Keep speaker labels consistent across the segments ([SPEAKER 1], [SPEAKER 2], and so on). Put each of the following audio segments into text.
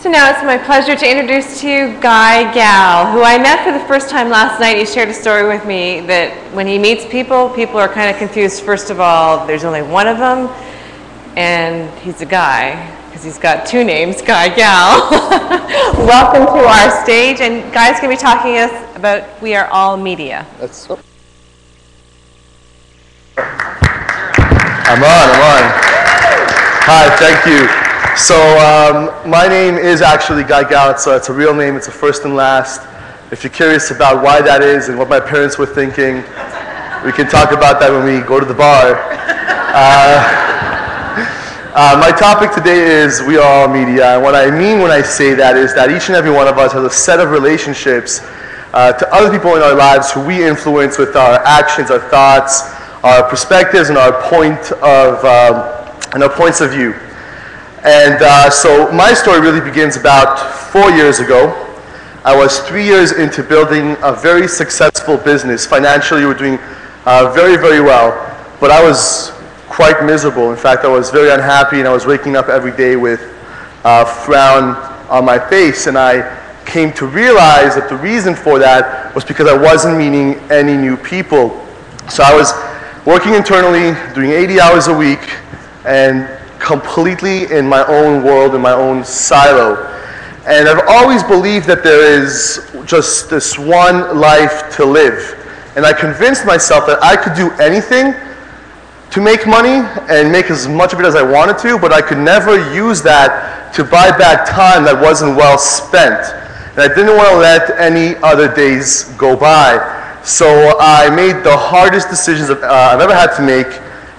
[SPEAKER 1] So now it's my pleasure to introduce to you Guy Gal, who I met for the first time last night. He shared a story with me that when he meets people, people are kind of confused. First of all, there's only one of them, and he's a guy, because he's got two names, Guy Gal. Welcome to our stage, and Guy's going to be talking to us about We Are All Media.
[SPEAKER 2] I'm on. Hi, thank you. So my name is actually Guy Gal. It's a real name. It's a first and last. If you're curious about why that is and what my parents were thinking, we can talk about that when we go to the bar. My topic today is We Are All Media. And what I mean when I say that is that each and every one of us has a set of relationships to other people in our lives who we influence with our actions, our thoughts, our perspectives, and our points of view. And so my story really begins about 4 years ago. I was 3 years into building a very successful business. Financially, we were doing very, very well, but I was quite miserable. In fact, I was very unhappy, and I was waking up every day with a frown on my face. And I came to realize that the reason for that was because I wasn't meeting any new people. So I was working internally, doing 80 hours a week, and completely in my own world, in my own silo. And I've always believed that there is just this one life to live. And I convinced myself that I could do anything to make money and make as much of it as I wanted to, but I could never use that to buy back time that wasn't well spent. And I didn't want to let any other days go by. So I made the hardest decisions I've ever had to make,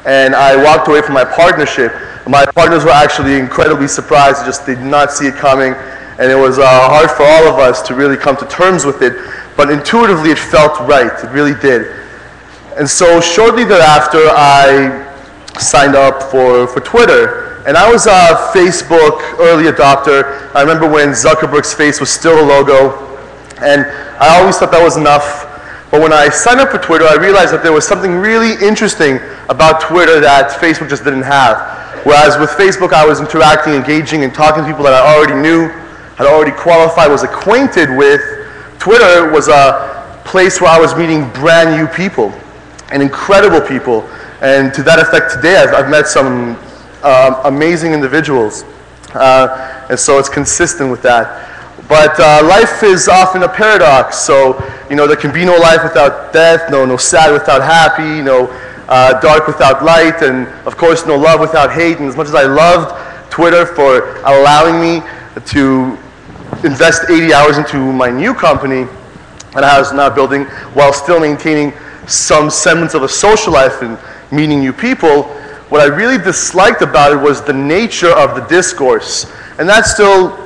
[SPEAKER 2] and I walked away from my partnership. My partners were actually incredibly surprised. They just did not see it coming, and it was hard for all of us to really come to terms with it, but intuitively it felt right. It really did. And so shortly thereafter, I signed up for Twitter, and I was a Facebook early adopter. I remember when Zuckerberg's face was still a logo, and I always thought that was enough. But when I signed up for Twitter, I realized that there was something really interesting about Twitter that Facebook just didn't have. Whereas with Facebook, I was interacting, engaging, and talking to people that I already knew, had already qualified, was acquainted with. Twitter was a place where I was meeting brand new people and incredible people. And to that effect today, I've met some amazing individuals. And so it's consistent with that. But life is often a paradox. So, you know, there can be no life without death, no sad without happy, no dark without light, and of course no love without hate. And as much as I loved Twitter for allowing me to invest 80 hours into my new company that I was now building while still maintaining some semblance of a social life and meeting new people, what I really disliked about it was the nature of the discourse. And that's still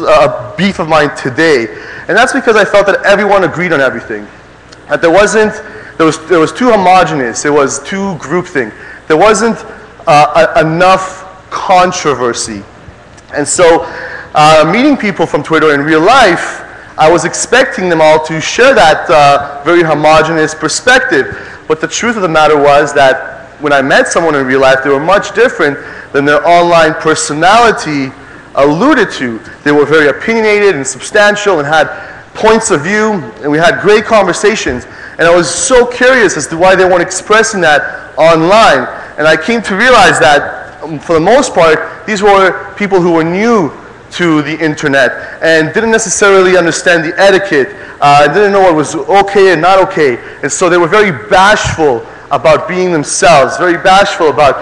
[SPEAKER 2] a beef of mine today. And that's because I felt that everyone agreed on everything. That there was too homogenous, it was too groupthink. There wasn't enough controversy. And so meeting people from Twitter in real life, I was expecting them all to share that very homogenous perspective. But the truth of the matter was that when I met someone in real life, they were much different than their online personality alluded to. They were very opinionated and substantial and had points of view, and we had great conversations. And I was so curious as to why they weren't expressing that online. And I came to realize that, for the most part, these were people who were new to the internet and didn't necessarily understand the etiquette, didn't know what was okay and not okay. And so they were very bashful about being themselves, very bashful about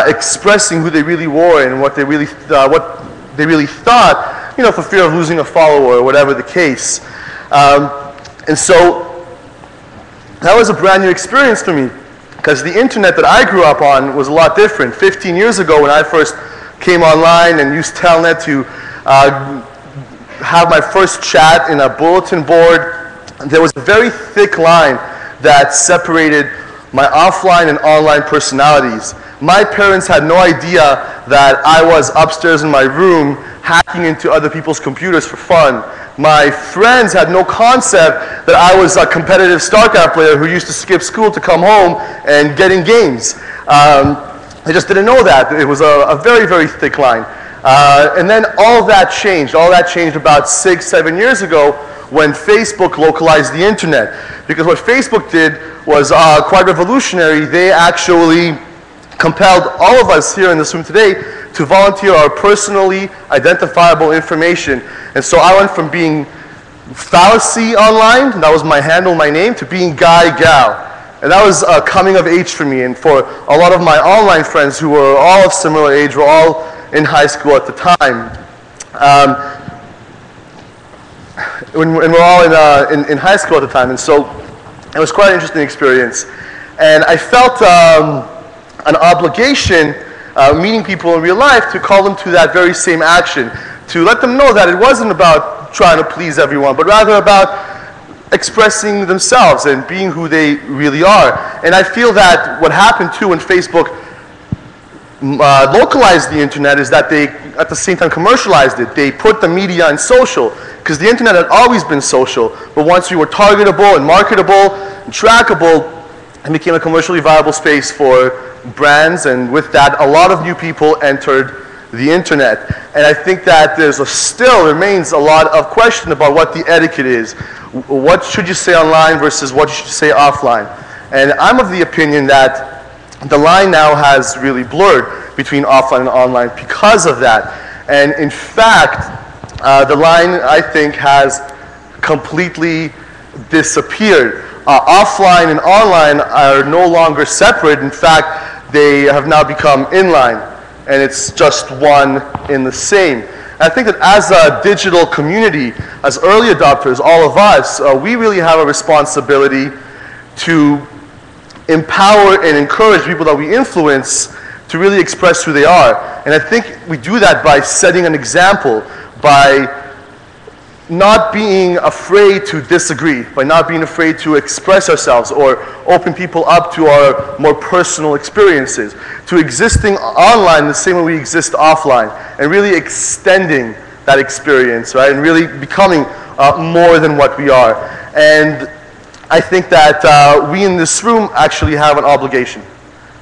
[SPEAKER 2] expressing who they really were and what they really thought, you know, for fear of losing a follower or whatever the case. And so that was a brand new experience for me, because the internet that I grew up on was a lot different. 15 years ago, when I first came online and used Telnet to have my first chat in a bulletin board, there was a very thick line that separated my offline and online personalities. My parents had no idea that I was upstairs in my room hacking into other people's computers for fun. My friends had no concept that I was a competitive StarCraft player who used to skip school to come home and get in games. They just didn't know that. It was a very, very thick line. And then all that changed. All that changed about 6, 7 years ago when Facebook localized the internet. Because what Facebook did was quite revolutionary. They actually compelled all of us here in this room today to volunteer our personally identifiable information. And so I went from being Fallacy online, that was my handle, my name, to being Guy Gal. And that was a coming of age for me. And for a lot of my online friends who were all of similar age, were all in high school at the time. When we're all in high school at the time. And so it was quite an interesting experience. And I felt an obligation, meeting people in real life, to call them to that very same action, to let them know that it wasn't about trying to please everyone, but rather about expressing themselves and being who they really are. And I feel that what happened too when Facebook localized the internet is that they, at the same time, commercialized it. They put the media on social, because the internet had always been social, but once you were targetable and marketable and trackable, it became a commercially viable space for brands, and with that, a lot of new people entered the internet. And I think that still remains a lot of question about what the etiquette is. What should you say online versus what you should say offline? And I'm of the opinion that the line now has really blurred between offline and online because of that. And in fact, the line, I think, has completely disappeared. Offline and online are no longer separate. In fact, they have now become inline, and it's just one in the same. And I think that as a digital community, as early adopters, all of us, we really have a responsibility to empower and encourage people that we influence to really express who they are. And I think we do that by setting an example, by not being afraid to disagree, by not being afraid to express ourselves or open people up to our more personal experiences, to existing online the same way we exist offline, and really extending that experience, right, and really becoming more than what we are. And I think that we in this room actually have an obligation.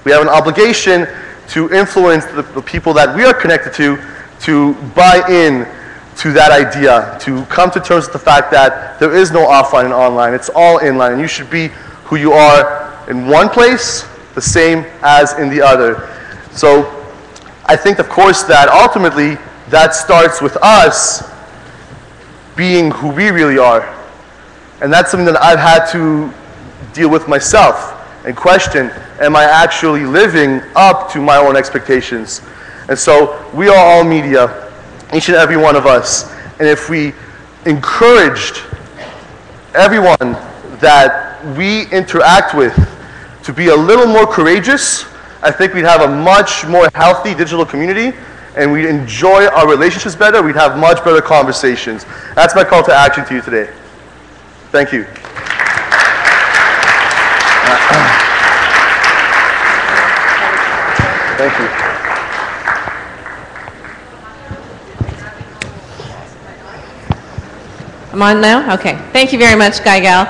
[SPEAKER 2] We have an obligation to influence the people that we are connected to buy in to that idea, to come to terms with the fact that there is no offline and online. It's all inline, and you should be who you are in one place the same as in the other. So I think, of course, that ultimately that starts with us being who we really are. And that's something that I've had to deal with myself and question, am I actually living up to my own expectations? And so we are all media, each and every one of us. And if we encouraged everyone that we interact with to be a little more courageous, I think we'd have a much more healthy digital community, and we'd enjoy our relationships better. We'd have much better conversations. That's my call to action to you today. Thank you. Thank you.
[SPEAKER 1] I'm on now? Okay. Thank you very much, Guy Gal.